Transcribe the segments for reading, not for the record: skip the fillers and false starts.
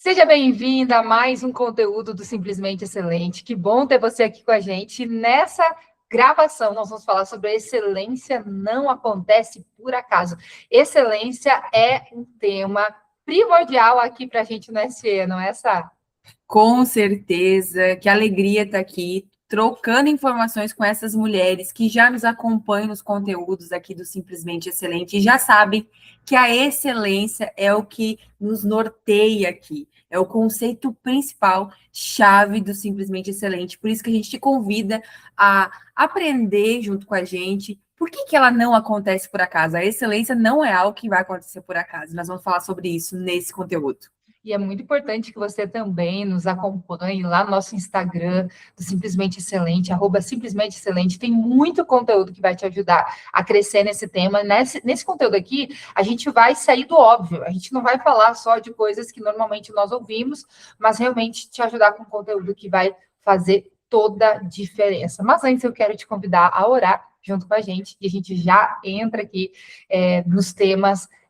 Seja bem-vinda a mais um conteúdo do Simplesmente Excelente. Que bom ter você aqui com a gente. Nessa gravação, nós vamos falar sobre a excelência não acontece por acaso. Excelência é um tema primordial aqui para a gente no SE, não é, Sá? Com certeza, que alegria estar aqui, trocando informações com essas mulheres que já nos acompanham nos conteúdos aqui do Simplesmente Excelente e já sabem que a excelência é o que nos norteia aqui, é o conceito principal, chave do Simplesmente Excelente. Por isso que a gente te convida a aprender junto com a gente. Por que ela não acontece por acaso? A excelência não é algo que vai acontecer por acaso. Nós vamos falar sobre isso nesse conteúdo. E é muito importante que você também nos acompanhe lá no nosso Instagram, do Simplesmente Excelente, @simplesmente excelente. Tem muito conteúdo que vai te ajudar a crescer nesse tema. Nesse conteúdo aqui, a gente vai sair do óbvio. A gente não vai falar só de coisas que normalmente nós ouvimos, mas realmente te ajudar com conteúdo que vai fazer toda a diferença. Mas antes eu quero te convidar a orar junto com a gente, e a gente já entra aqui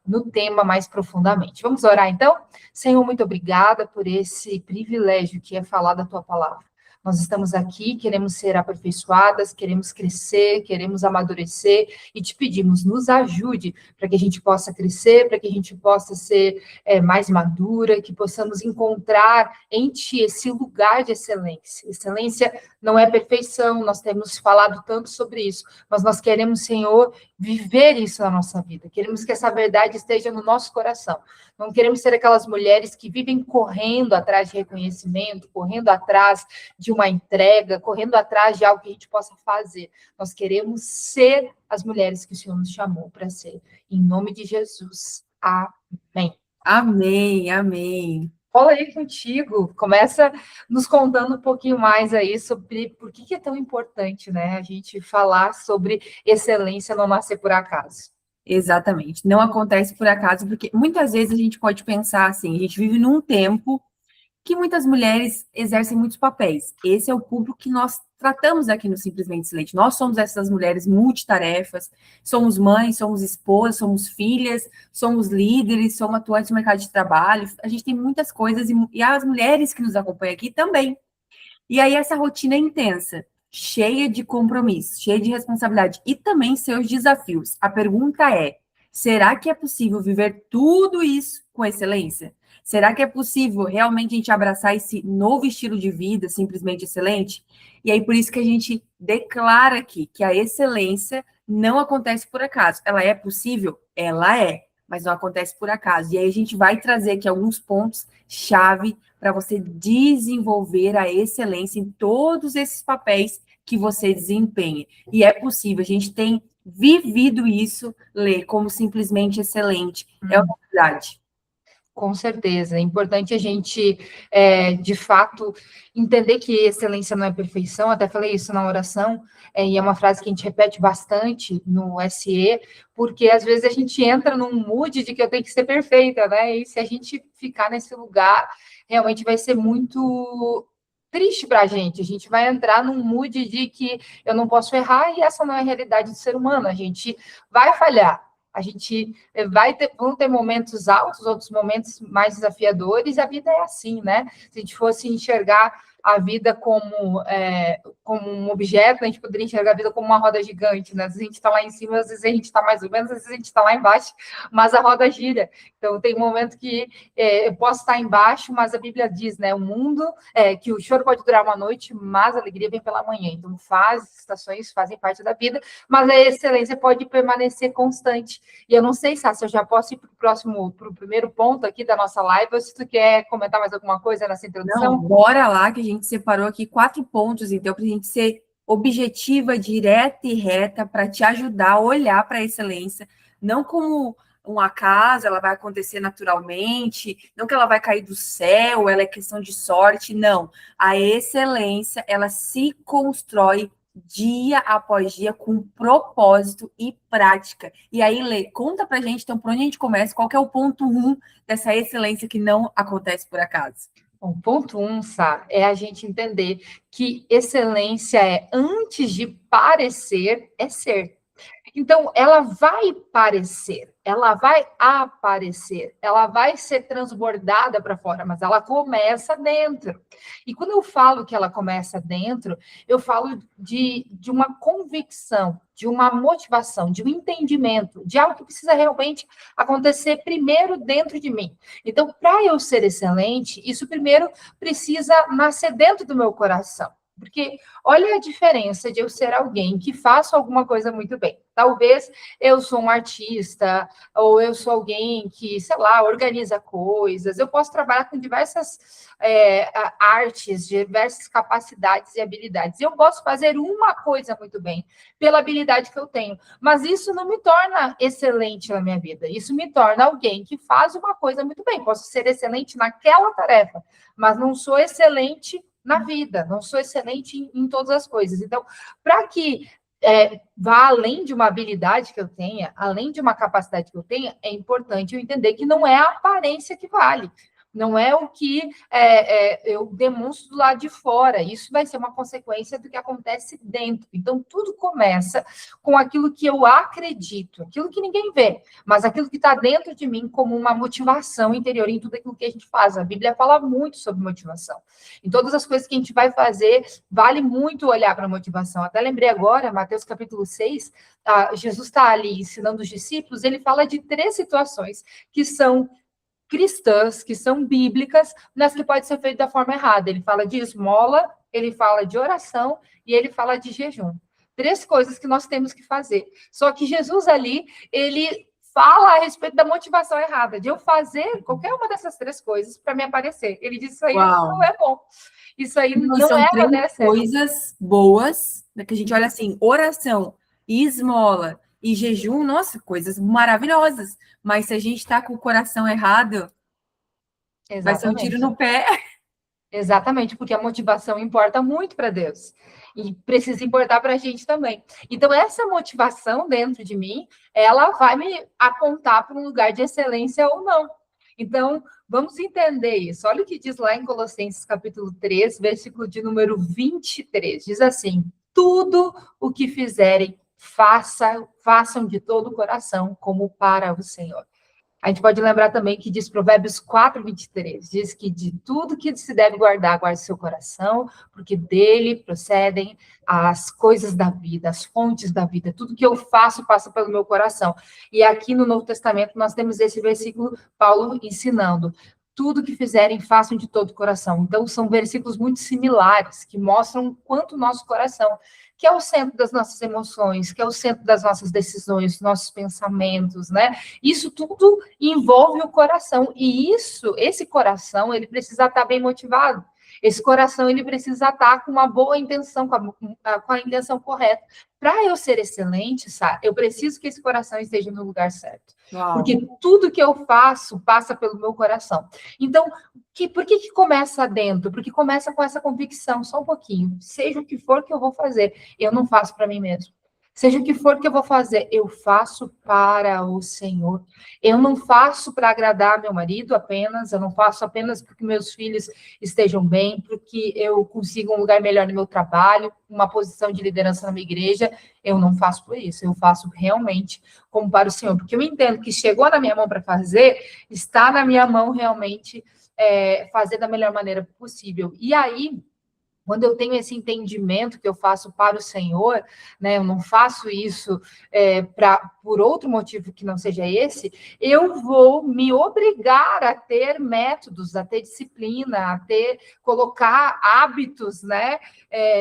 no tema mais profundamente. Vamos orar então? Senhor, muito obrigada por esse privilégio que é falar da tua palavra. Nós estamos aqui, queremos ser aperfeiçoadas, queremos crescer, queremos amadurecer e te pedimos, nos ajude para que a gente possa crescer, para que a gente possa ser mais madura, que possamos encontrar em ti esse lugar de excelência. Excelência não é perfeição, nós temos falado tanto sobre isso, mas nós queremos, Senhor, viver isso na nossa vida. Queremos que essa verdade esteja no nosso coração. Não queremos ser aquelas mulheres que vivem correndo atrás de reconhecimento, correndo atrás de uma entrega, correndo atrás de algo que a gente possa fazer. Nós queremos ser as mulheres que o Senhor nos chamou para ser. Em nome de Jesus. Amém. Amém, amém. Fala aí contigo, começa nos contando um pouquinho mais aí sobre por que é tão importante, né, a gente falar sobre excelência não nascer por acaso. Exatamente. Não acontece por acaso, porque muitas vezes a gente pode pensar assim, a gente vive num tempo que muitas mulheres exercem muitos papéis. Esse é o público que nós tratamos aqui no Simplesmente Excelente. Nós somos essas mulheres multitarefas, somos mães, somos esposas, somos filhas, somos líderes, somos atuantes no mercado de trabalho. A gente tem muitas coisas e as mulheres que nos acompanham aqui também. E aí essa rotina é intensa, cheia de compromissos, cheia de responsabilidade e também seus desafios. A pergunta é: será que é possível viver tudo isso com excelência? Será que é possível realmente a gente abraçar esse novo estilo de vida simplesmente excelente? E aí por isso que a gente declara aqui que a excelência não acontece por acaso. Ela é possível? Ela é, mas não acontece por acaso. E aí a gente vai trazer aqui alguns pontos chave para você desenvolver a excelência em todos esses papéis que você desempenha. E é possível, a gente tem vivido isso, Lê, como simplesmente excelente. É uma verdade. Com certeza, é importante a gente, de fato, entender que excelência não é perfeição, até falei isso na oração, e é uma frase que a gente repete bastante no SE, porque às vezes a gente entra num mood de que eu tenho que ser perfeita, né? E se a gente ficar nesse lugar, realmente vai ser muito triste para a gente vai entrar num mood de que eu não posso errar, e essa não é a realidade do ser humano, a gente vai falhar. A gente vão ter momentos altos, outros momentos mais desafiadores, e a vida é assim, né? Se a gente fosse enxergar a vida como um objeto, a gente poderia enxergar a vida como uma roda gigante, né? Às vezes a gente está lá em cima, às vezes a gente está mais ou menos, às vezes a gente está lá embaixo, mas a roda gira. Então, tem um momento que eu posso estar embaixo, mas a Bíblia diz, né? O mundo, que o choro pode durar uma noite, mas a alegria vem pela manhã. Então, estações fazem parte da vida, mas a excelência pode permanecer constante. E eu não sei, Sá, se eu já posso ir para o primeiro ponto aqui da nossa live, ou se tu quer comentar mais alguma coisa nessa introdução? Não, bora lá, que a gente separou aqui 4 pontos, então, para a gente ser objetiva, direta e reta, para te ajudar a olhar para a excelência, não como um acaso, ela vai acontecer naturalmente, não que ela vai cair do céu, ela é questão de sorte, não. A excelência, ela se constrói dia após dia com propósito e prática. E aí, Lê, conta pra gente, então, por onde a gente começa, qual que é o ponto 1 dessa excelência que não acontece por acaso? Bom, ponto 1, Sá, é a gente entender que excelência antes de parecer, é ser. Então, ela vai parecer, ela vai aparecer, ela vai ser transbordada para fora, mas ela começa dentro. E quando eu falo que ela começa dentro, eu falo de uma convicção, de uma motivação, de um entendimento, de algo que precisa realmente acontecer primeiro dentro de mim. Então, para eu ser excelente, isso primeiro precisa nascer dentro do meu coração. Porque olha a diferença de eu ser alguém que faça alguma coisa muito bem. Talvez eu sou um artista, ou eu sou alguém que, sei lá, organiza coisas. Eu posso trabalhar com diversas artes, diversas capacidades e habilidades. Eu posso fazer uma coisa muito bem, pela habilidade que eu tenho. Mas isso não me torna excelente na minha vida. Isso me torna alguém que faz uma coisa muito bem. Posso ser excelente naquela tarefa, mas não sou excelente na vida, não sou excelente em todas as coisas. Então, para que vá além de uma habilidade que eu tenha, além de uma capacidade que eu tenha, é importante eu entender que não é a aparência que vale. Não é o que eu demonstro do lado de fora. Isso vai ser uma consequência do que acontece dentro. Então, tudo começa com aquilo que eu acredito, aquilo que ninguém vê, mas aquilo que está dentro de mim como uma motivação interior em tudo aquilo que a gente faz. A Bíblia fala muito sobre motivação. Em todas as coisas que a gente vai fazer, vale muito olhar para a motivação. Até lembrei agora, Mateus capítulo 6, Jesus está ali ensinando os discípulos, ele fala de 3 situações que são cristãs, que são bíblicas, mas que pode ser feito da forma errada. Ele fala de esmola, ele fala de oração e ele fala de jejum. 3 coisas que nós temos que fazer. Só que Jesus ali, ele fala a respeito da motivação errada, de eu fazer qualquer uma dessas 3 coisas para me aparecer. Ele diz isso aí não é bom. Isso aí não são é 3 coisas boas, né, que a gente olha assim, oração, esmola e jejum, nossa, coisas maravilhosas. Mas se a gente está com o coração errado, vai ser um tiro no pé. Exatamente, porque a motivação importa muito para Deus. E precisa importar para a gente também. Então, essa motivação dentro de mim, ela vai me apontar para um lugar de excelência ou não. Então, vamos entender isso. Olha o que diz lá em Colossenses capítulo 3, versículo de número 23. Diz assim: tudo o que fizerem, façam de todo o coração, como para o Senhor. A gente pode lembrar também que diz Provérbios 4, 23, diz que de tudo que se deve guardar, guarde seu coração, porque dele procedem as coisas da vida, as fontes da vida. Tudo que eu faço passa pelo meu coração. E aqui no Novo Testamento nós temos esse versículo, Paulo ensinando: tudo que fizerem, façam de todo o coração. Então, são versículos muito similares, que mostram o quanto o nosso coração, que é o centro das nossas emoções, que é o centro das nossas decisões, nossos pensamentos, né? Isso tudo envolve o coração. E esse coração, ele precisa estar bem motivado. Esse coração, ele precisa estar com uma boa intenção, com a intenção correta. Para eu ser excelente, sabe, eu preciso que esse coração esteja no lugar certo. Uau. Porque tudo que eu faço passa pelo meu coração. Então, por que começa dentro? Porque começa com essa convicção, só um pouquinho. Seja o que for que eu vou fazer, eu não faço para mim mesmo. Seja o que for que eu vou fazer, eu faço para o Senhor. Eu não faço para agradar meu marido apenas, eu não faço apenas porque meus filhos estejam bem, porque eu consiga um lugar melhor no meu trabalho, uma posição de liderança na minha igreja. Eu não faço por isso, eu faço realmente como para o Senhor. Porque eu entendo que chegou na minha mão para fazer, está na minha mão realmente fazer da melhor maneira possível. E aí, quando eu tenho esse entendimento que eu faço para o Senhor, né, eu não faço isso por outro motivo que não seja esse, eu vou me obrigar a ter métodos, a ter disciplina, colocar hábitos, né,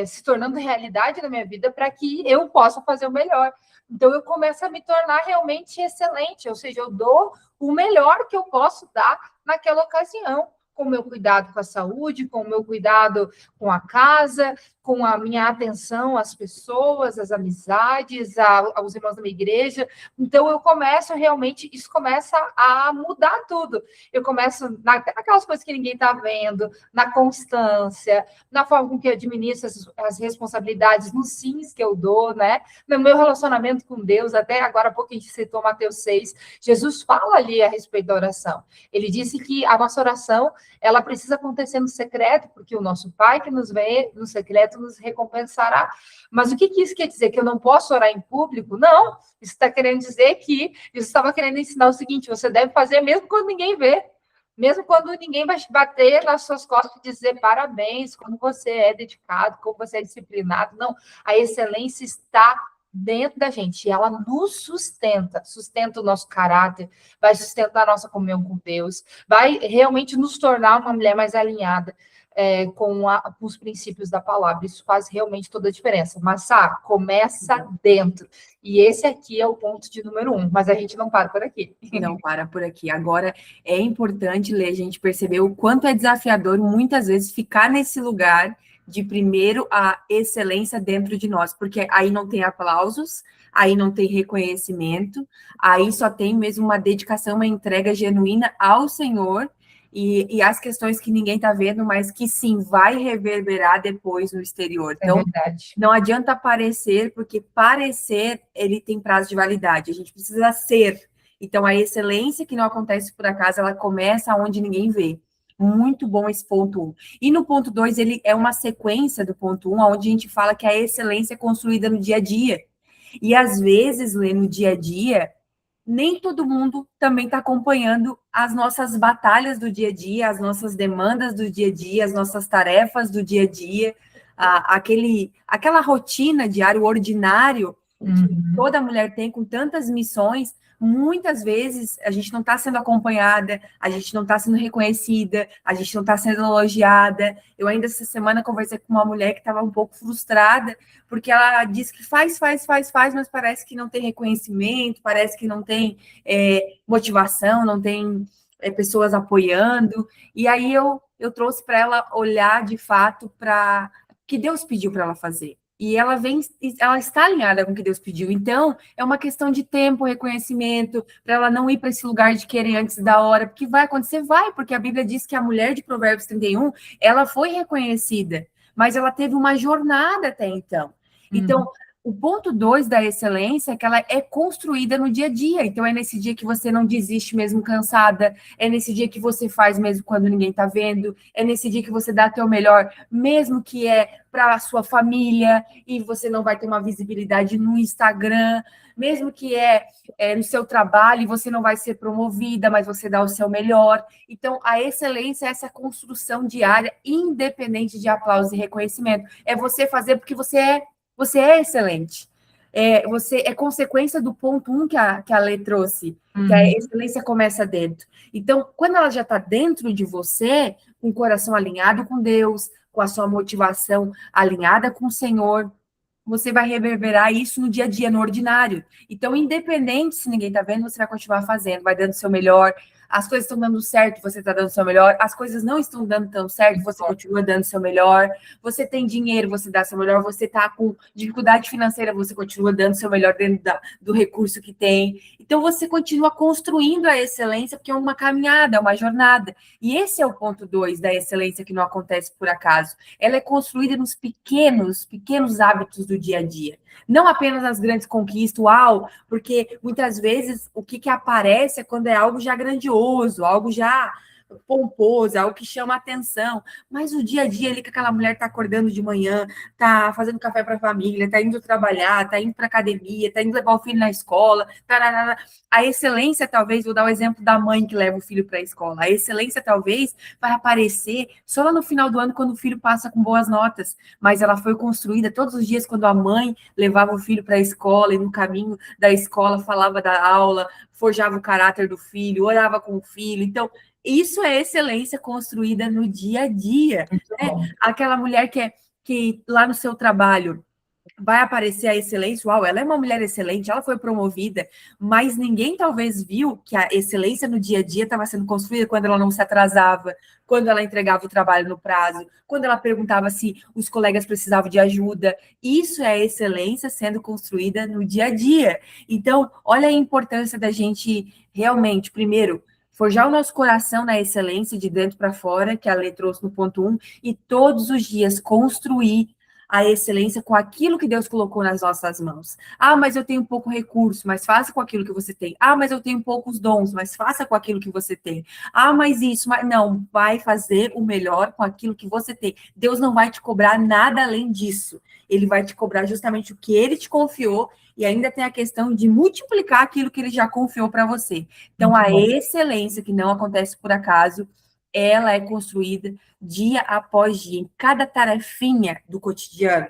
se tornando realidade na minha vida para que eu possa fazer o melhor. Então, eu começo a me tornar realmente excelente, ou seja, eu dou o melhor que eu posso dar naquela ocasião, com o meu cuidado com a saúde, com o meu cuidado com a casa, com a minha atenção às pessoas, às amizades, aos irmãos da minha igreja. Então, eu começo realmente, isso começa a mudar tudo. Eu começo naquelas coisas que ninguém está vendo, na constância, na forma com que eu administro as responsabilidades, nos sims que eu dou, né? No meu relacionamento com Deus, até agora há pouco a gente citou Mateus 6, Jesus fala ali a respeito da oração. Ele disse que a nossa oração, ela precisa acontecer no secreto, porque o nosso Pai que nos vê no secreto nos recompensará. Mas o que isso quer dizer? Que eu não posso orar em público? Não, isso está querendo dizer que, isso estava querendo ensinar o seguinte, você deve fazer mesmo quando ninguém vê. Mesmo quando ninguém vai te bater nas suas costas e dizer parabéns, como você é dedicado, como você é disciplinado. Não, a excelência está dentro da gente, e ela nos sustenta o nosso caráter, vai sustentar a nossa comunhão com Deus, vai realmente nos tornar uma mulher mais alinhada com os princípios da palavra. Isso faz realmente toda a diferença. Mas, começa dentro. E esse aqui é o ponto de número 1, mas a gente não para por aqui. Não para por aqui. Agora, é importante, Lê, a gente perceber o quanto é desafiador, muitas vezes, ficar nesse lugar de primeiro a excelência dentro de nós, porque aí não tem aplausos, aí não tem reconhecimento, aí só tem mesmo uma dedicação, uma entrega genuína ao Senhor, e as questões que ninguém está vendo, mas que sim, vai reverberar depois no exterior. Então, não adianta parecer, porque parecer, ele tem prazo de validade, a gente precisa ser. Então, a excelência que não acontece por acaso, ela começa onde ninguém vê. Muito bom esse ponto 1. E no ponto 2, ele é uma sequência do ponto 1, onde a gente fala que a excelência é construída no dia a dia. E às vezes, Lê, no dia a dia, nem todo mundo também está acompanhando as nossas batalhas do dia a dia, as nossas demandas do dia a dia, as nossas tarefas do dia a dia, aquela rotina diária, o ordinário que toda mulher tem com tantas missões. Muitas vezes a gente não está sendo acompanhada, a gente não está sendo reconhecida, a gente não está sendo elogiada. Eu ainda essa semana conversei com uma mulher que estava um pouco frustrada, porque ela diz que faz, mas parece que não tem reconhecimento, parece que não tem motivação, não tem pessoas apoiando. E aí eu trouxe para ela olhar de fato para o que Deus pediu para ela fazer. E ela está alinhada com o que Deus pediu. Então, é uma questão de tempo, reconhecimento, para ela não ir para esse lugar de querer antes da hora, porque vai acontecer, porque a Bíblia diz que a mulher de Provérbios 31, ela foi reconhecida, mas ela teve uma jornada até então. Então, o ponto 2 da excelência é que ela é construída no dia a dia. Então, é nesse dia que você não desiste mesmo cansada, é nesse dia que você faz mesmo quando ninguém está vendo, é nesse dia que você dá teu melhor, mesmo que é para a sua família, e você não vai ter uma visibilidade no Instagram, mesmo que é no seu trabalho, e você não vai ser promovida, mas você dá o seu melhor. Então, a excelência é essa construção diária, independente de aplausos e reconhecimento. É você fazer porque você é excelente. Você é consequência do ponto 1 que a Lê trouxe, que a excelência começa dentro. Então, quando ela já está dentro de você, com o coração alinhado com Deus, com a sua motivação alinhada com o Senhor, você vai reverberar isso no dia a dia, no ordinário. Então, independente se ninguém está vendo, você vai continuar fazendo, vai dando o seu melhor. As coisas estão dando certo, você está dando o seu melhor. As coisas não estão dando tão certo, você continua dando o seu melhor. Você tem dinheiro, você dá o seu melhor. Você está com dificuldade financeira, você continua dando o seu melhor dentro do recurso que tem. Então, você continua construindo a excelência, porque é uma caminhada, é uma jornada. E esse é o ponto 2 da excelência que não acontece por acaso. Ela é construída nos pequenos hábitos do dia a dia. Não apenas as grandes conquistas, porque muitas vezes o que aparece é quando é algo já grandioso, algo já pomposo, algo que chama atenção, mas o dia a dia ali que aquela mulher está acordando de manhã, está fazendo café para a família, está indo trabalhar, está indo para academia, está indo levar o filho na escola, tararara. A excelência, talvez, vou dar o exemplo da mãe que leva o filho para a escola, a excelência, talvez, vai aparecer só lá no final do ano, quando o filho passa com boas notas, mas ela foi construída todos os dias, quando a mãe levava o filho para a escola, e no caminho da escola falava da aula, forjava o caráter do filho, orava com o filho. Então, isso é excelência construída no dia a dia. Né? Aquela mulher que lá no seu trabalho vai aparecer a excelência, ela é uma mulher excelente, ela foi promovida, mas ninguém talvez viu que a excelência no dia a dia estava sendo construída quando ela não se atrasava, quando ela entregava o trabalho no prazo, quando ela perguntava se os colegas precisavam de ajuda. Isso é a excelência sendo construída no dia a dia. Então, olha a importância da gente realmente, primeiro, forjar o nosso coração na excelência de dentro para fora, que a Lê trouxe no ponto 1, e todos os dias construir a excelência com aquilo que Deus colocou nas nossas mãos. Ah, mas eu tenho pouco recurso, mas faça com aquilo que você tem. Ah, mas eu tenho poucos dons, mas faça com aquilo que você tem. Ah, mas isso, mas não, vai fazer o melhor com aquilo que você tem. Deus não vai te cobrar nada além disso. Ele vai te cobrar justamente o que ele te confiou e ainda tem a questão de multiplicar aquilo que ele já confiou para você. Então, Muito a bom. excelência que não acontece por acaso, ela é construída dia após dia, em cada tarefinha do cotidiano,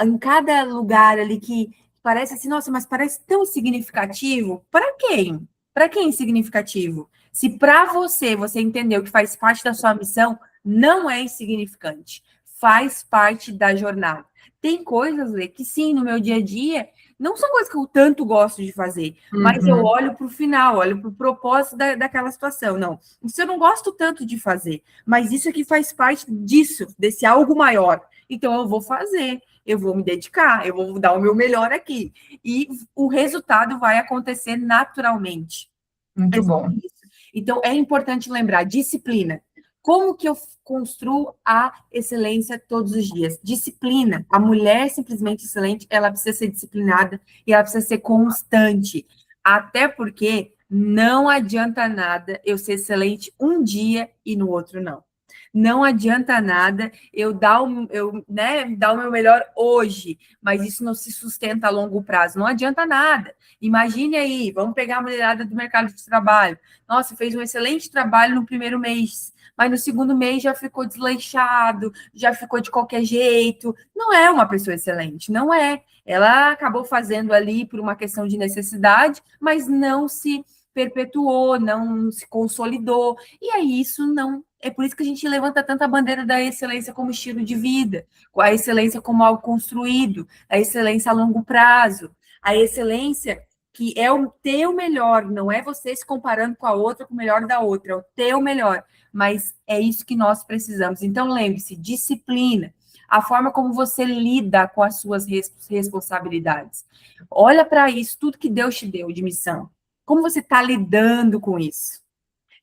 em cada lugar ali que parece assim, nossa, mas parece tão significativo. Para quem? Para quem é significativo? Se para você, você entendeu que faz parte da sua missão, não é insignificante. Faz parte da jornada. Tem coisas, Lê, que sim, no meu dia a dia, não são coisas que eu tanto gosto de fazer, mas eu Uhum. olho para o final, olho para o propósito daquela situação. Não, isso eu não gosto tanto de fazer, mas isso aqui faz parte disso, desse algo maior. Então eu vou fazer, eu vou me dedicar, eu vou dar o meu melhor aqui. E o resultado vai acontecer naturalmente. É Muito sobre bom. isso. Então, é importante lembrar, disciplina. Como que eu construo a excelência todos os dias? Disciplina. A mulher simplesmente excelente, ela precisa ser disciplinada e ela precisa ser constante. Até porque não adianta nada eu ser excelente um dia e no outro não. Não adianta nada dar o meu melhor hoje, mas isso não se sustenta a longo prazo. Não adianta nada. Imagine aí, vamos pegar a mulherada do mercado de trabalho. Nossa, fez um excelente trabalho no primeiro mês, mas no segundo mês já ficou desleixado, já ficou de qualquer jeito. Não é uma pessoa excelente, não é. Ela acabou fazendo ali por uma questão de necessidade, mas não se perpetuou, não se consolidou. E aí isso não. É por isso que a gente levanta tanta bandeira da excelência como estilo de vida, a excelência como algo construído, a excelência a longo prazo, a excelência que é o teu melhor, não é você se comparando com a outra, com o melhor da outra, é o teu melhor. Mas é isso que nós precisamos. Então, lembre-se, disciplina, a forma como você lida com as suas responsabilidades. Olha para isso, tudo que Deus te deu de missão. Como você está lidando com isso?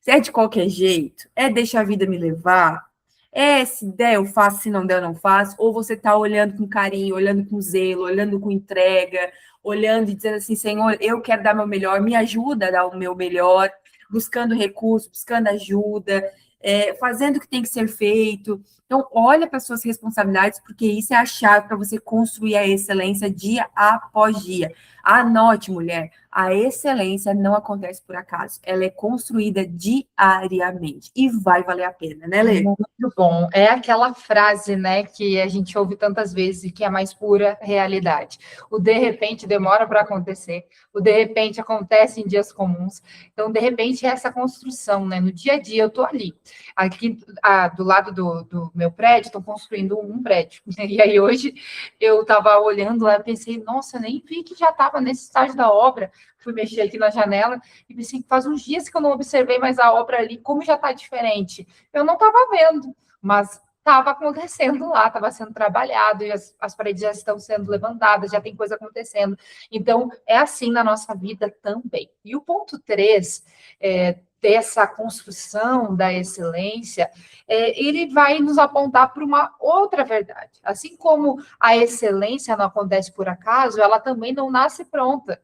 Se é de qualquer jeito, é deixa a vida me levar, é se der eu faço, se não der eu não faço, ou você está olhando com carinho, olhando com zelo, olhando com entrega, olhando e dizendo assim, Senhor, eu quero dar meu melhor, me ajuda a dar o meu melhor, buscando recursos, buscando ajuda, fazendo o que tem que ser feito. Então, olha para as suas responsabilidades, porque isso é a chave para você construir a excelência dia após dia. Anote, mulher, a excelência não acontece por acaso, ela é construída diariamente e vai valer a pena, né, Lê? Muito bom. É aquela frase, né, que a gente ouve tantas vezes e que é a mais pura realidade. O de repente demora para acontecer, o de repente acontece em dias comuns. Então, de repente, é essa construção, né? No dia a dia, eu estou ali. Aqui, do lado do meu prédio, estão construindo um prédio. E aí, hoje, eu estava olhando lá e pensei, nossa, nem vi que já estava nesse estágio da obra. Fui mexer aqui na janela e pensei que faz uns dias que eu não observei mais a obra ali, como já está diferente. Eu não estava vendo, mas estava acontecendo lá, estava sendo trabalhado, e as paredes já estão sendo levantadas, já tem coisa acontecendo. Então, é assim na nossa vida também. E o ponto 3, dessa construção da excelência, ele vai nos apontar para uma outra verdade. Assim como a excelência não acontece por acaso, ela também não nasce pronta.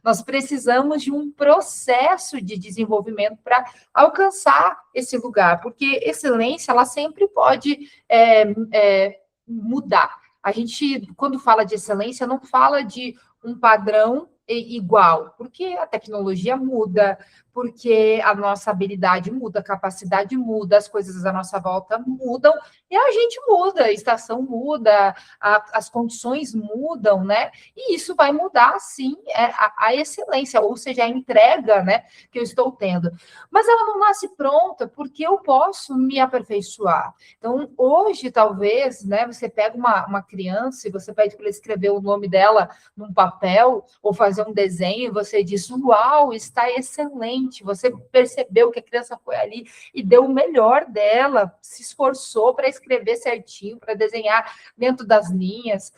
Nós precisamos de um processo de desenvolvimento para alcançar esse lugar, porque excelência, ela sempre pode mudar. A gente, quando fala de excelência, não fala de um padrão igual, porque a tecnologia muda, porque a nossa habilidade muda, a capacidade muda, as coisas à nossa volta mudam, e a gente muda, a estação muda, as condições mudam, né? E isso vai mudar, sim, a excelência, ou seja, a entrega, né, que eu estou tendo. Mas ela não nasce pronta, porque eu posso me aperfeiçoar. Então, hoje, talvez, né, você pega uma criança e você pede para ela escrever o nome dela num papel ou fazer um desenho e você diz, uau, está excelente. Você percebeu que a criança foi ali e deu o melhor dela, se esforçou para escrever certinho, para desenhar dentro das linhas.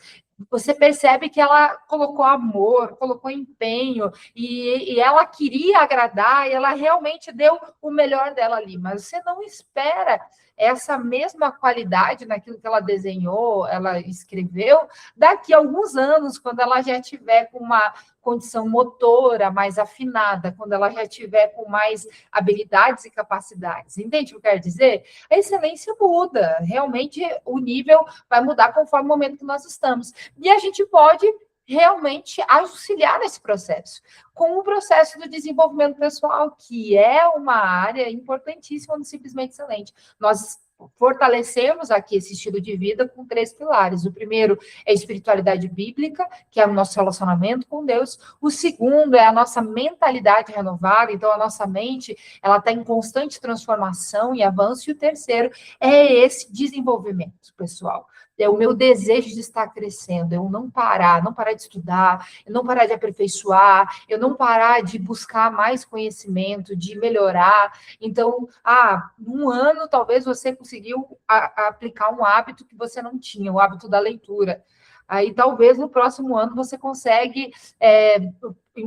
você percebe que ela colocou amor, colocou empenho, e ela queria agradar, e ela realmente deu o melhor dela ali, mas você não espera essa mesma qualidade naquilo que ela desenhou, ela escreveu, daqui a alguns anos, quando ela já tiver com uma condição motora mais afinada, quando ela já tiver com mais habilidades e capacidades. Entende o que eu quero dizer? A excelência muda, realmente o nível vai mudar conforme o momento que nós estamos. E a gente pode realmente auxiliar nesse processo, com o processo do desenvolvimento pessoal, que é uma área importantíssima no Simplesmente Excelente. Nós fortalecemos aqui esse estilo de vida com 3 pilares. O primeiro é a espiritualidade bíblica, que é o nosso relacionamento com Deus. O segundo é a nossa mentalidade renovada, então a nossa mente, ela está em constante transformação e avanço. E o terceiro é esse desenvolvimento pessoal. É o meu desejo de estar crescendo, eu não parar de estudar, eu não parar de aperfeiçoar, eu não parar de buscar mais conhecimento, de melhorar. Então, num ano, talvez você conseguiu aplicar um hábito que você não tinha, o hábito da leitura. Aí, talvez, no próximo ano, você consegue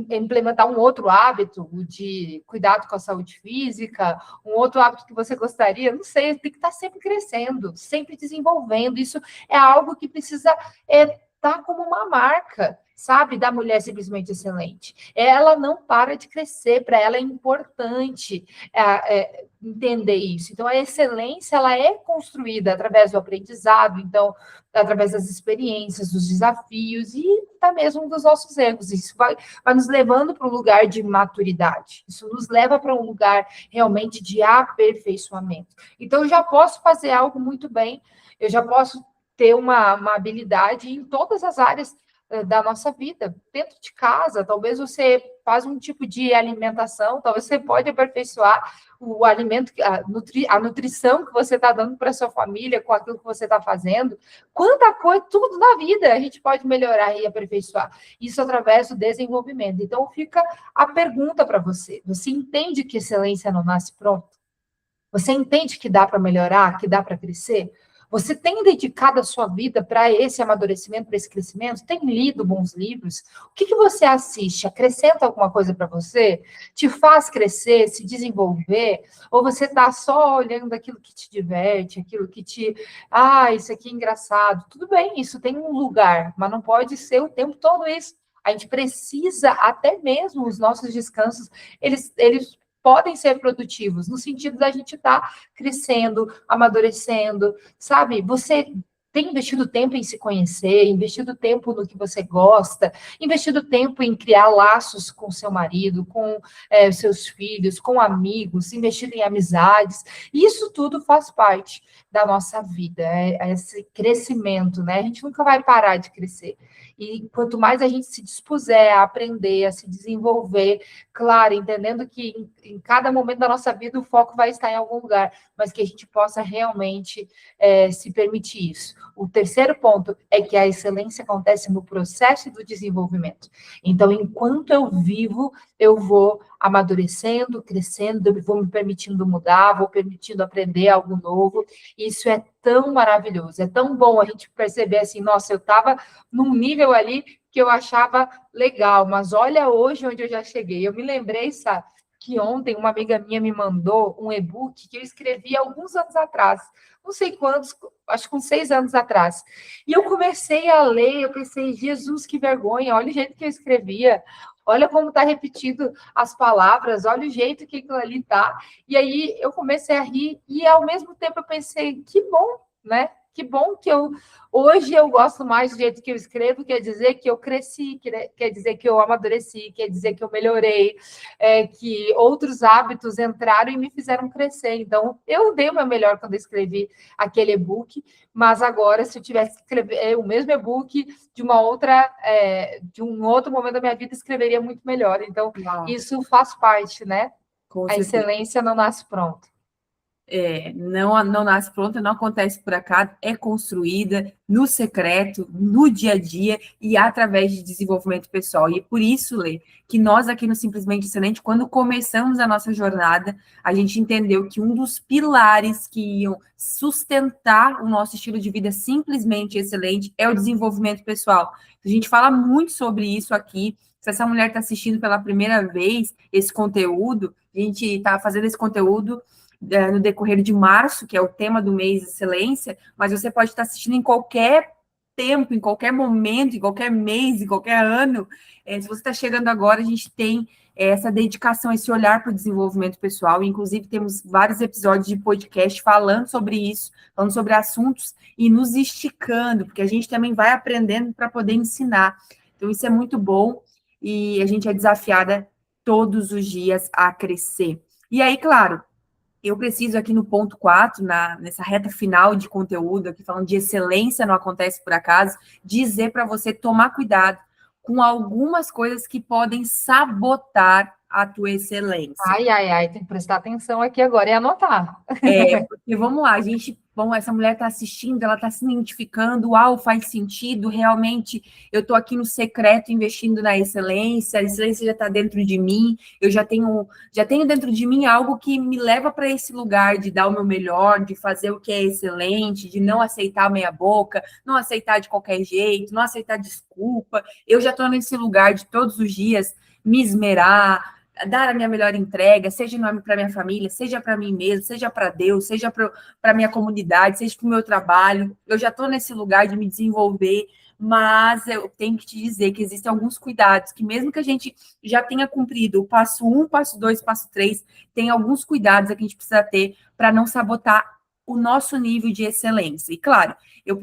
implementar um outro hábito, o de cuidado com a saúde física, um outro hábito que você gostaria, não sei, tem que estar sempre crescendo, sempre desenvolvendo. Isso é algo que precisa estar como uma marca, sabe, da mulher simplesmente excelente. Ela não para de crescer, para ela é importante entender isso. Então, a excelência, ela é construída através do aprendizado, então, através das experiências, dos desafios e até mesmo dos nossos erros. Isso vai nos levando para um lugar de maturidade. Isso nos leva para um lugar realmente de aperfeiçoamento. Então, eu já posso fazer algo muito bem, eu já posso ter uma habilidade em todas as áreas da nossa vida, dentro de casa. Talvez você faz um tipo de alimentação, talvez você pode aperfeiçoar o alimento, a nutrição que você está dando para a sua família, com aquilo que você está fazendo. Quanta coisa, tudo na vida a gente pode melhorar e aperfeiçoar. Isso através do desenvolvimento. Então, fica a pergunta para você. Você entende que excelência não nasce pronta? Você entende que dá para melhorar, que dá para crescer? Você tem dedicado a sua vida para esse amadurecimento, para esse crescimento? Tem lido bons livros? O que você assiste? Acrescenta alguma coisa para você? Te faz crescer, se desenvolver? Ou você está só olhando aquilo que te diverte, aquilo que te... isso aqui é engraçado. Tudo bem, isso tem um lugar, mas não pode ser o tempo todo isso. A gente precisa, até mesmo os nossos descansos, eles podem ser produtivos, no sentido da gente estar crescendo, amadurecendo, sabe? Você tem investido tempo em se conhecer, investido tempo no que você gosta, investido tempo em criar laços com seu marido, com seus filhos, com amigos, investido em amizades. Isso tudo faz parte da nossa vida, esse crescimento, né? A gente nunca vai parar de crescer. E quanto mais a gente se dispuser a aprender, a se desenvolver, claro, entendendo que em cada momento da nossa vida o foco vai estar em algum lugar, mas que a gente possa realmente se permitir isso. O terceiro ponto é que a excelência acontece no processo do desenvolvimento. Então, enquanto eu vivo, eu vou amadurecendo, crescendo, eu vou me permitindo mudar, vou permitindo aprender algo novo. Isso é tão maravilhoso, é tão bom a gente perceber assim, nossa, eu estava num nível ali que eu achava legal, mas olha hoje onde eu já cheguei. Eu me lembrei, sabe, que ontem uma amiga minha me mandou um e-book que eu escrevi alguns anos atrás, não sei quantos, acho que uns 6 anos atrás. E eu comecei a ler, eu pensei, Jesus, que vergonha, olha o jeito que eu escrevia, olha como está repetido as palavras, olha o jeito que aquilo ali está. E aí eu comecei a rir e, ao mesmo tempo, eu pensei, que bom, né? Que bom que hoje eu gosto mais do jeito que eu escrevo, quer dizer que eu cresci, quer dizer que eu amadureci, quer dizer que eu melhorei, que outros hábitos entraram e me fizeram crescer. Então, eu dei o meu melhor quando eu escrevi aquele e-book, mas agora, se eu tivesse que escrever o mesmo e-book de de um outro momento da minha vida, escreveria muito melhor. Então, isso faz parte, né? Com A certeza. excelência não nasce pronta. não nasce pronta, não acontece por acaso, é construída no secreto, no dia a dia e através de desenvolvimento pessoal. E é por isso, Lê, que nós aqui no Simplesmente Excelente, quando começamos a nossa jornada, a gente entendeu que um dos pilares que iam sustentar o nosso estilo de vida simplesmente excelente é o desenvolvimento pessoal. A gente fala muito sobre isso aqui. Se essa mulher está assistindo pela primeira vez esse conteúdo, a gente está fazendo esse conteúdo no decorrer de março, que é o tema do mês de excelência, mas você pode estar assistindo em qualquer tempo, em qualquer momento, em qualquer mês, em qualquer ano. Se você está chegando agora, a gente tem essa dedicação, esse olhar para o desenvolvimento pessoal. Inclusive, temos vários episódios de podcast falando sobre isso, falando sobre assuntos e nos esticando, porque a gente também vai aprendendo para poder ensinar. Então, isso é muito bom e a gente é desafiada todos os dias a crescer. E aí, claro, eu preciso aqui no ponto 4, nessa reta final de conteúdo, aqui falando de excelência, não acontece por acaso, dizer para você tomar cuidado com algumas coisas que podem sabotar a tua excelência. Ai, ai, ai, tem que prestar atenção aqui agora e anotar. Porque vamos lá, essa mulher está assistindo, ela está se identificando, uau, faz sentido, realmente eu estou aqui no secreto investindo na excelência, a excelência já está dentro de mim, eu já tenho dentro de mim algo que me leva para esse lugar de dar o meu melhor, de fazer o que é excelente, de não aceitar meia boca, não aceitar de qualquer jeito, não aceitar desculpa, eu já estou nesse lugar de todos os dias me esmerar, dar a minha melhor entrega, seja para minha família, seja para mim mesmo, seja para Deus, seja para a minha comunidade, seja para o meu trabalho. Eu já estou nesse lugar de me desenvolver, mas eu tenho que te dizer que existem alguns cuidados, que mesmo que a gente já tenha cumprido o passo 1, passo 2, passo 3, tem alguns cuidados que a gente precisa ter para não sabotar o nosso nível de excelência. E claro, eu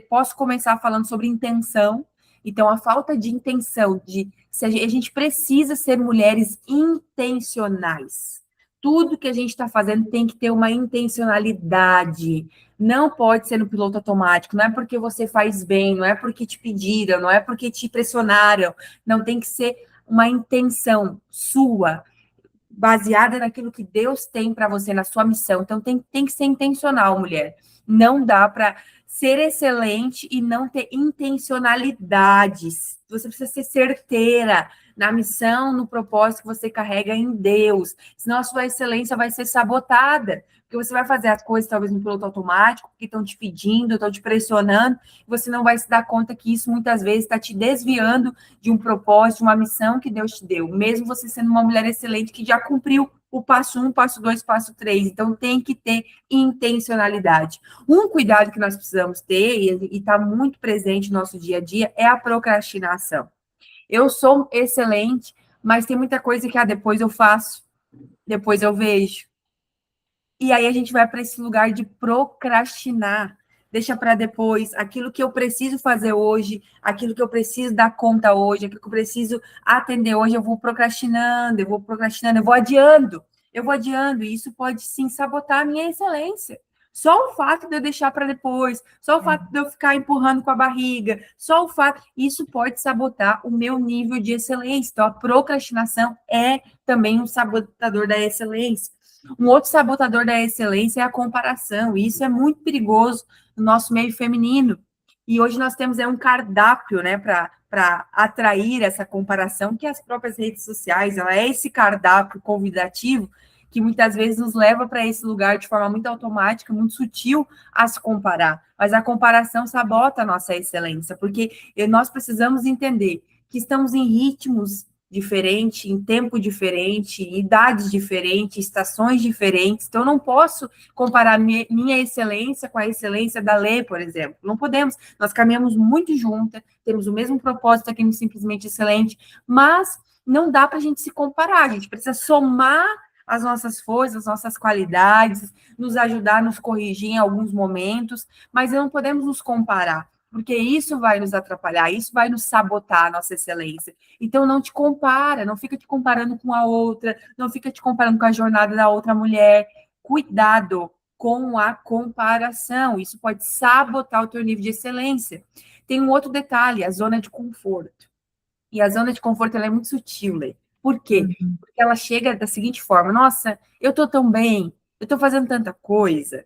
posso começar falando sobre intenção. Então, a falta de intenção, se a gente precisa ser mulheres intencionais. Tudo que a gente está fazendo tem que ter uma intencionalidade. Não pode ser no piloto automático. Não é porque você faz bem, não é porque te pediram, não é porque te pressionaram. Não, tem que ser uma intenção sua, baseada naquilo que Deus tem para você, na sua missão. Então, tem que ser intencional, mulher. Não dá para ser excelente e não ter intencionalidades. Você precisa ser certeira na missão, no propósito que você carrega em Deus. Senão a sua excelência vai ser sabotada. Porque você vai fazer as coisas talvez no piloto automático, porque estão te pedindo, estão te pressionando, e você não vai se dar conta que isso muitas vezes está te desviando de um propósito, de uma missão que Deus te deu, mesmo você sendo uma mulher excelente que já cumpriu o passo 1, passo 2, passo 3. Então, tem que ter intencionalidade. Um cuidado que nós precisamos ter, e está muito presente no nosso dia a dia, é a procrastinação. Eu sou excelente, mas tem muita coisa que depois eu faço, depois eu vejo. E aí a gente vai para esse lugar de procrastinar. Deixa para depois aquilo que eu preciso fazer hoje, aquilo que eu preciso dar conta hoje, aquilo que eu preciso atender hoje, eu vou procrastinando, eu vou adiando, e isso pode sim sabotar a minha excelência. Só o fato de eu deixar para depois, só o fato de eu ficar empurrando com a barriga, isso pode sabotar o meu nível de excelência. Então, a procrastinação é também um sabotador da excelência. Um outro sabotador da excelência é a comparação, e isso é muito perigoso no nosso meio feminino. E hoje nós temos um cardápio, né, para atrair essa comparação, que as próprias redes sociais, ela é esse cardápio convidativo que muitas vezes nos leva para esse lugar de forma muito automática, muito sutil, a se comparar. Mas a comparação sabota a nossa excelência, porque nós precisamos entender que estamos em ritmos diferentes, em tempo diferente, idades diferentes, estações diferentes. Então, eu não posso comparar minha excelência com a excelência da Lê, por exemplo. Não podemos. Nós caminhamos muito juntas, temos o mesmo propósito aqui no Simplesmente Excelente, mas não dá para a gente se comparar. A gente precisa somar as nossas forças, as nossas qualidades, nos ajudar, nos corrigir em alguns momentos, mas não podemos nos comparar, porque isso vai nos atrapalhar, isso vai nos sabotar a nossa excelência. Então, não te compara, não fica te comparando com a outra, não fica te comparando com a jornada da outra mulher. Cuidado com a comparação, isso pode sabotar o teu nível de excelência. Tem um outro detalhe, a zona de conforto. E a zona de conforto, ela é muito sutil, Lê. Por quê? Porque ela chega da seguinte forma: nossa, eu tô tão bem, eu estou fazendo tanta coisa,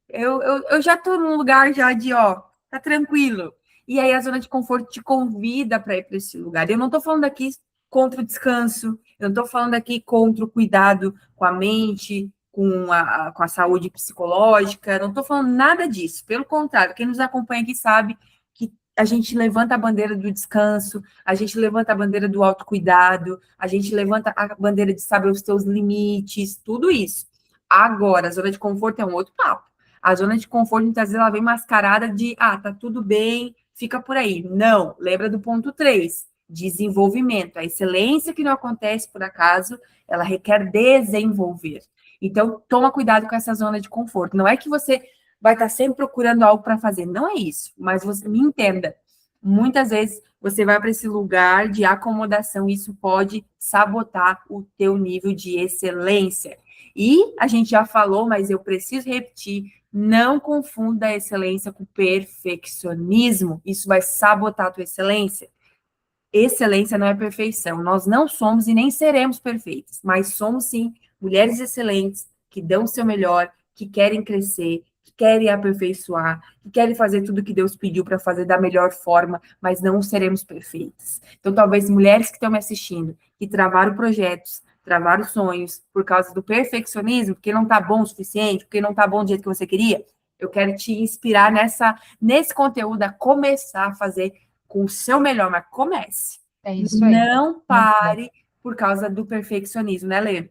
eu já estou num lugar já de, ó, tá tranquilo. E aí a zona de conforto te convida para ir para esse lugar. Eu não estou falando aqui contra o descanso, eu não estou falando aqui contra o cuidado com a mente, com a saúde psicológica, não estou falando nada disso. Pelo contrário, quem nos acompanha aqui sabe que a gente levanta a bandeira do descanso, a gente levanta a bandeira do autocuidado, a gente levanta a bandeira de saber os teus limites, tudo isso. Agora, a zona de conforto é um outro papo. A zona de conforto, muitas vezes, ela vem mascarada de, tá tudo bem, fica por aí. Não, lembra do ponto 3, desenvolvimento. A excelência que não acontece por acaso, ela requer desenvolver. Então, toma cuidado com essa zona de conforto. Não é que você vai estar sempre procurando algo para fazer, não é isso. Mas você me entenda, muitas vezes você vai para esse lugar de acomodação, e isso pode sabotar o teu nível de excelência. E a gente já falou, mas eu preciso repetir, não confunda a excelência com perfeccionismo. Isso vai sabotar a tua excelência. Excelência não é perfeição. Nós não somos e nem seremos perfeitos, mas somos, sim, mulheres excelentes, que dão o seu melhor, que querem crescer, que querem aperfeiçoar, que querem fazer tudo que Deus pediu para fazer da melhor forma, mas não seremos perfeitas. Então, talvez mulheres que estão me assistindo, que travaram projetos, travaram sonhos por causa do perfeccionismo, porque não está bom o suficiente, porque não está bom do jeito que você queria, eu quero te inspirar nesse conteúdo a começar a fazer com o seu melhor, mas comece. É isso aí. Não pare por causa do perfeccionismo, né, Lê?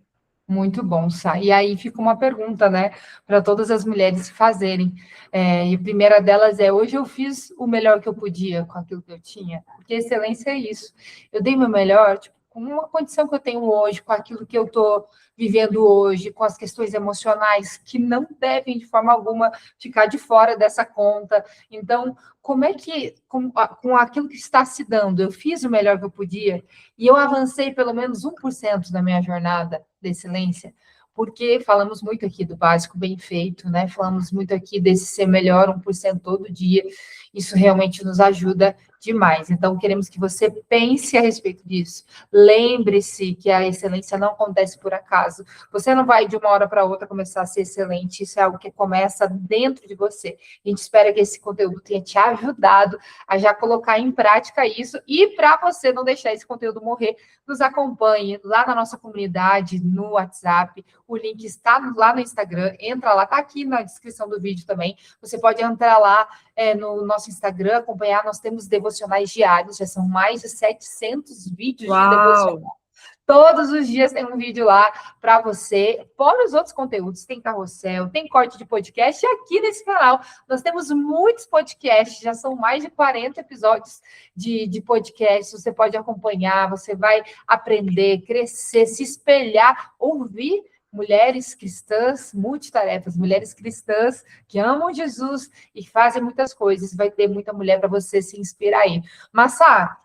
Muito bom, Sá. E aí fica uma pergunta, né, para todas as mulheres fazerem. E a primeira delas é: hoje eu fiz o melhor que eu podia com aquilo que eu tinha? Porque excelência é isso. Eu dei meu melhor, tipo, com uma condição que eu tenho hoje, com aquilo que eu estou vivendo hoje, com as questões emocionais que não devem, de forma alguma, ficar de fora dessa conta. Então, como é que, com aquilo que está se dando, eu fiz o melhor que eu podia e eu avancei pelo menos 1% na minha jornada de excelência? Porque falamos muito aqui do básico bem feito, né? Falamos muito aqui desse ser melhor 1% todo dia. Isso realmente nos ajuda demais. Então, queremos que você pense a respeito disso. Lembre-se que a excelência não acontece por acaso. Você não vai de uma hora para outra começar a ser excelente. Isso é algo que começa dentro de você. A gente espera que esse conteúdo tenha te ajudado a já colocar em prática isso. E para você não deixar esse conteúdo morrer, nos acompanhe lá na nossa comunidade, no WhatsApp. O link está lá no Instagram. Entra lá, está aqui na descrição do vídeo também. Você pode entrar lá no nosso Instagram, acompanhar. Nós temos devocionais diários, já são mais de 700 vídeos de devocional. Todos os dias tem um vídeo lá para você. Fora os outros conteúdos, tem carrossel, tem corte de podcast. E aqui nesse canal nós temos muitos podcasts, já são mais de 40 episódios de podcast. Você pode acompanhar, você vai aprender, crescer, se espelhar, ouvir mulheres cristãs, multitarefas, mulheres cristãs que amam Jesus e fazem muitas coisas. Vai ter muita mulher para você se inspirar aí. Massa,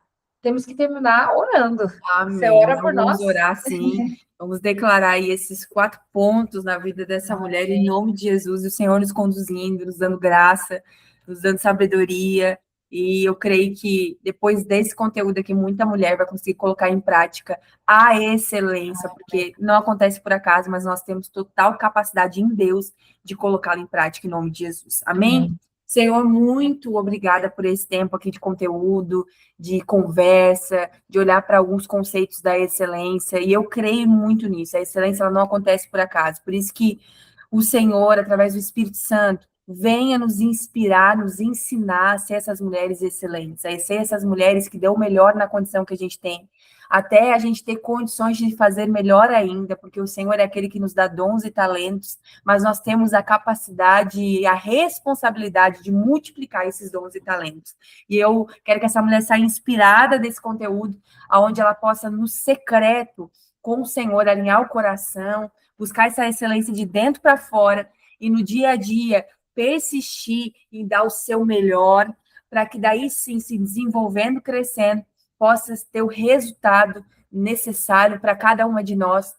temos que terminar orando. Amém. Você ora por Vamos nós? orar, sim. Vamos declarar aí esses 4 pontos na vida dessa mulher, em nome de Jesus, e o Senhor nos conduzindo, nos dando graça, nos dando sabedoria. E eu creio que depois desse conteúdo aqui, muita mulher vai conseguir colocar em prática a excelência, porque não acontece por acaso, mas nós temos total capacidade em Deus de colocá-lo em prática, em nome de Jesus. Amém? Senhor, muito obrigada por esse tempo aqui de conteúdo, de conversa, de olhar para alguns conceitos da excelência, e eu creio muito nisso. A excelência ela não acontece por acaso. Por isso que o Senhor, através do Espírito Santo, venha nos inspirar, nos ensinar a ser essas mulheres excelentes, a ser essas mulheres que dão o melhor na condição que a gente tem, até a gente ter condições de fazer melhor ainda, porque o Senhor é aquele que nos dá dons e talentos, mas nós temos a capacidade e a responsabilidade de multiplicar esses dons e talentos. E eu quero que essa mulher saia inspirada desse conteúdo, aonde ela possa, no secreto, com o Senhor, alinhar o coração, buscar essa excelência de dentro para fora, e no dia a dia, persistir em dar o seu melhor, para que daí sim, se desenvolvendo, crescendo, possa ter o resultado necessário para cada uma de nós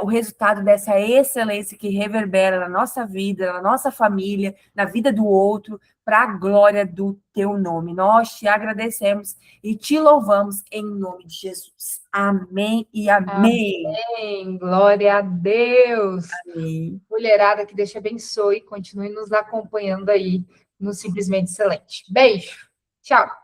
o resultado dessa excelência que reverbera na nossa vida, na nossa família, na vida do outro, para a glória do teu nome. Nós te agradecemos e te louvamos em nome de Jesus. Amém e amém. Amém. Glória a Deus. Amém. Mulherada, que Deus te abençoe. Continue nos acompanhando aí no Simplesmente Excelente. Beijo. Tchau.